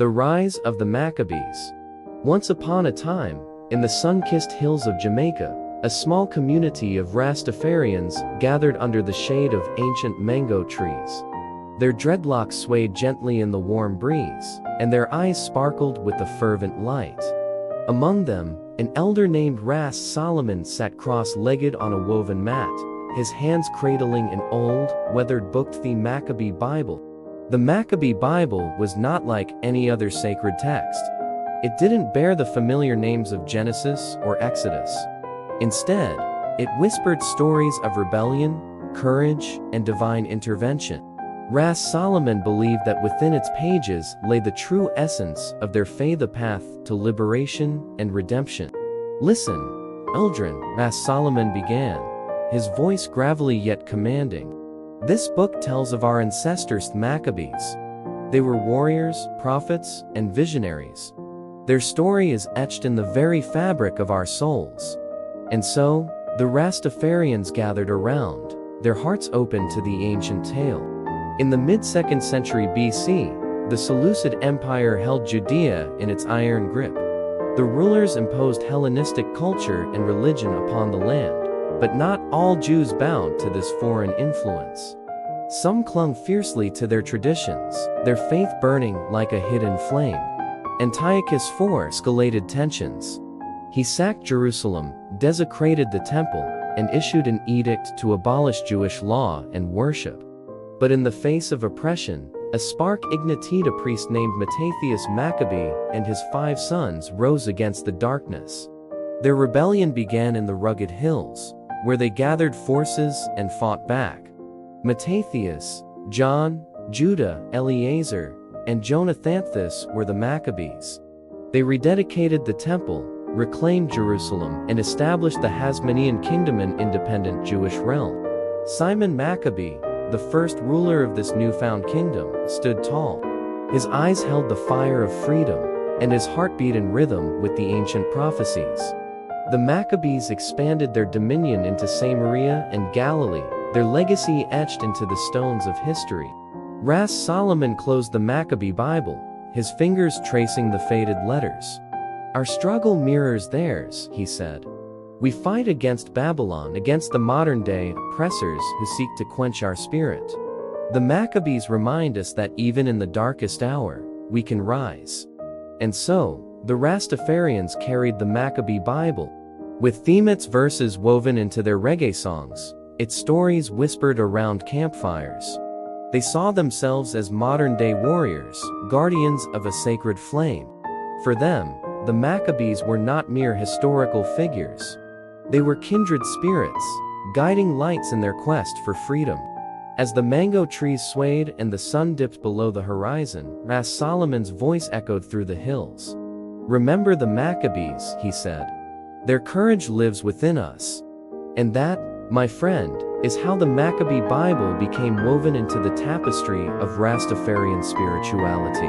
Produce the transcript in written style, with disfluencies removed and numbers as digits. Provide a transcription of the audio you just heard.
The rise of the Maccabees. Once upon a time, in the sun-kissed hills of Jamaica, a small community of Rastafarians gathered under the shade of ancient mango trees. Their dreadlocks swayed gently in the warm breeze, and their eyes sparkled with a fervent light. Among them, an elder named Ras Solomon sat cross-legged on a woven mat, his hands cradling an old, weathered book, the Maccabee Bible. The Maccabee Bible was not like any other sacred text. It didn't bear the familiar names of Genesis or Exodus. Instead, it whispered stories of rebellion, courage, and divine intervention. Ras Solomon believed that within its pages lay the true essence of their faith, a path to liberation and redemption. "Listen, Eldrin," Ras Solomon began, his voice gravelly yet commanding. "This book tells of our ancestors, the Maccabees. They were warriors, prophets, and visionaries. Their story is etched in the very fabric of our souls." And so, the Rastafarians gathered around, their hearts open to the ancient tale. In the mid-2nd century BC, the Seleucid Empire held Judea in its iron grip. The rulers imposed Hellenistic culture and religion upon the land, but not all Jews bowed to this foreign influence. Some clung fiercely to their traditions, their faith burning like a hidden flame. Antiochus IV escalated tensions. He sacked Jerusalem, desecrated the temple, and issued an edict to abolish Jewish law and worship. But in the face of oppression, a spark ignited. A priest named Matthias Maccabee and his 5 sons rose against the darkness. Their rebellion began in the rugged hills, where they gathered forces and fought back. Matthias, John, Judah, Eleazar, and Jonathanthus were the Maccabees. They rededicated the temple, reclaimed Jerusalem, and established the Hasmonean kingdom, an independent Jewish realm. Simon Maccabee, the first ruler of this newfound kingdom, stood tall. His eyes held the fire of freedom, and his heart beat in rhythm with the ancient prophecies. The Maccabees expanded their dominion into Samaria and Galilee, their legacy etched into the stones of history. Ras Solomon closed the Maccabee Bible, his fingers tracing the faded letters. "Our struggle mirrors theirs," he said. "We fight against Babylon, against the modern-day oppressors who seek to quench our spirit. The Maccabees remind us that even in the darkest hour, we can rise." And so, the Rastafarians carried the Maccabee Bible. With its verses woven into their reggae songs, its stories whispered around campfires. They saw themselves as modern-day warriors, guardians of a sacred flame. For them, the Maccabees were not mere historical figures. They were kindred spirits, guiding lights in their quest for freedom. As the mango trees swayed and the sun dipped below the horizon, Ras Solomon's voice echoed through the hills. "Remember the Maccabees," he said. "Their courage lives within us." And that, my friend, is how the Maccabee Bible became woven into the tapestry of Rastafarian spirituality.